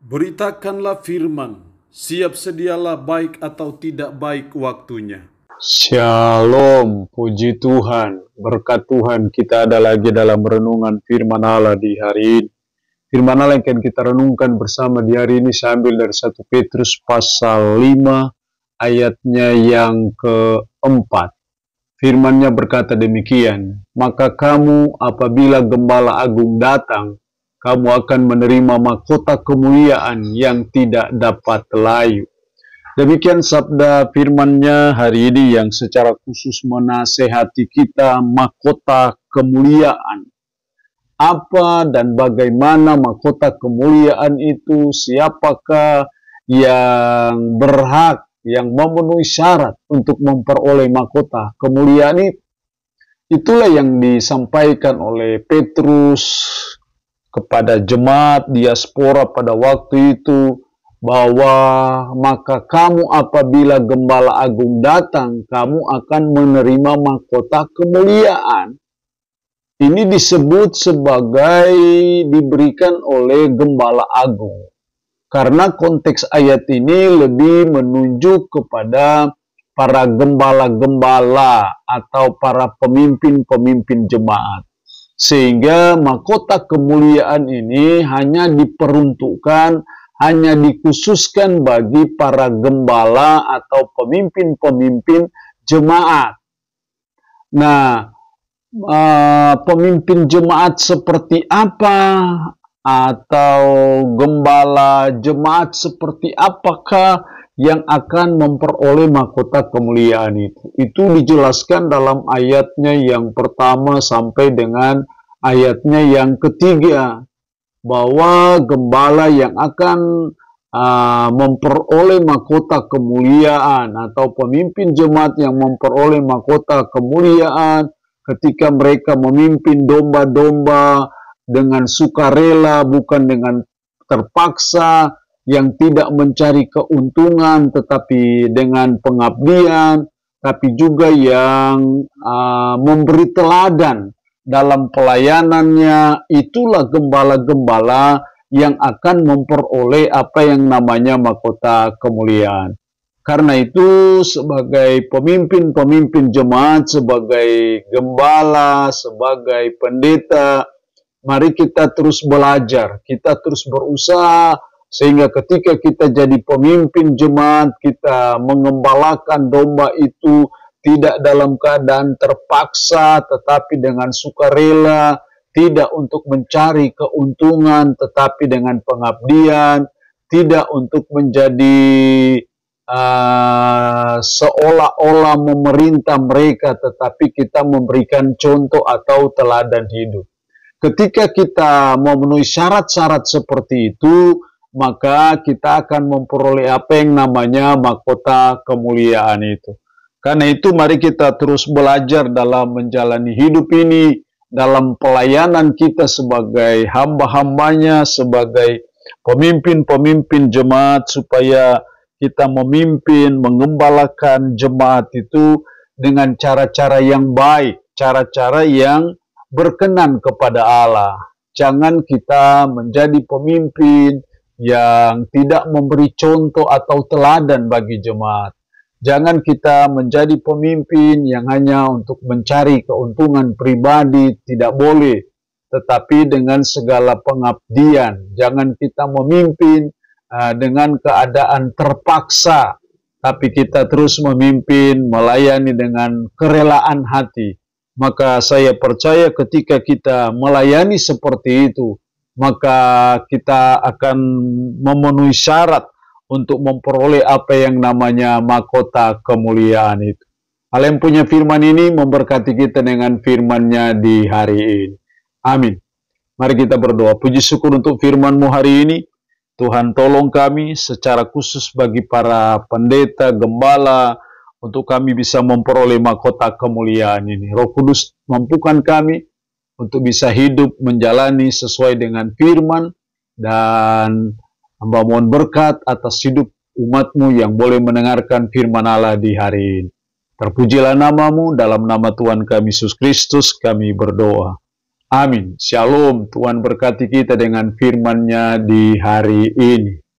Beritakanlah firman, siap sedialah baik atau tidak baik waktunya. Shalom, puji Tuhan, berkat Tuhan kita ada lagi dalam renungan firman Allah di hari ini. Firman Allah yang akan kita renungkan bersama di hari ini saya ambil dari 1 Petrus pasal 5 ayatnya yang keempat. Firman-Nya berkata demikian, maka kamu apabila Gembala Agung datang, kamu akan menerima mahkota kemuliaan yang tidak dapat layu. Demikian sabda firman-Nya hari ini yang secara khusus menasehati kita mahkota kemuliaan. Apa dan bagaimana mahkota kemuliaan itu, siapakah yang berhak, yang memenuhi syarat untuk memperoleh mahkota kemuliaan itu. Itulah yang disampaikan oleh Petrus kepada jemaat diaspora pada waktu itu, bahwa maka kamu apabila Gembala Agung datang, kamu akan menerima mahkota kemuliaan. Ini disebut sebagai diberikan oleh Gembala Agung. Karena konteks ayat ini lebih menunjuk kepada para gembala-gembala atau para pemimpin-pemimpin jemaat. Sehingga mahkota kemuliaan ini hanya diperuntukkan, hanya dikhususkan bagi para gembala atau pemimpin-pemimpin jemaat. Nah, pemimpin jemaat seperti apa atau gembala jemaat seperti apakah yang akan memperoleh mahkota kemuliaan itu? Itu dijelaskan dalam ayatnya yang pertama sampai dengan ayatnya yang ketiga, bahwa gembala yang akan memperoleh mahkota kemuliaan atau pemimpin jemaat yang memperoleh mahkota kemuliaan ketika mereka memimpin domba-domba dengan sukarela, bukan dengan terpaksa, yang tidak mencari keuntungan tetapi dengan pengabdian, tapi juga yang memberi teladan dalam pelayanannya. Itulah gembala-gembala yang akan memperoleh apa yang namanya mahkota kemuliaan. Karena itu sebagai pemimpin-pemimpin jemaat, sebagai gembala, sebagai pendeta, mari kita terus belajar, kita terus berusaha, sehingga ketika kita jadi pemimpin jemaat, kita mengembalakan domba itu tidak dalam keadaan terpaksa, tetapi dengan sukarela, tidak untuk mencari keuntungan, tetapi dengan pengabdian, tidak untuk menjadi seolah-olah memerintah mereka, tetapi kita memberikan contoh atau teladan hidup. Ketika kita memenuhi syarat-syarat seperti itu, maka kita akan memperoleh apa yang namanya mahkota kemuliaan itu. Karena itu mari kita terus belajar dalam menjalani hidup ini, dalam pelayanan kita sebagai hamba-hambanya, sebagai pemimpin-pemimpin jemaat, supaya kita memimpin, mengembalakan jemaat itu dengan cara-cara yang baik, cara-cara yang berkenan kepada Allah. Jangan kita menjadi pemimpin yang tidak memberi contoh atau teladan bagi jemaat. Jangan kita menjadi pemimpin yang hanya untuk mencari keuntungan pribadi, tidak boleh. Tetapi dengan segala pengabdian, jangan kita memimpin dengan keadaan terpaksa, tapi kita terus memimpin, melayani dengan kerelaan hati. Maka saya percaya ketika kita melayani seperti itu, maka kita akan memenuhi syarat untuk memperoleh apa yang namanya mahkota kemuliaan itu. Allah yang punya firman ini memberkati kita dengan firman-Nya di hari ini. Amin. Mari kita berdoa. Puji syukur untuk firman-Mu hari ini. Tuhan tolong kami secara khusus bagi para pendeta, gembala, untuk kami bisa memperoleh mahkota kemuliaan ini. Roh Kudus mampukan kami untuk bisa hidup menjalani sesuai dengan firman, dan hamba mohon berkat atas hidup umat-Mu yang boleh mendengarkan firman Allah di hari ini. Terpujilah nama-Mu, dalam nama Tuhan kami Yesus Kristus kami berdoa. Amin. Shalom. Tuhan berkati kita dengan firman-Nya di hari ini.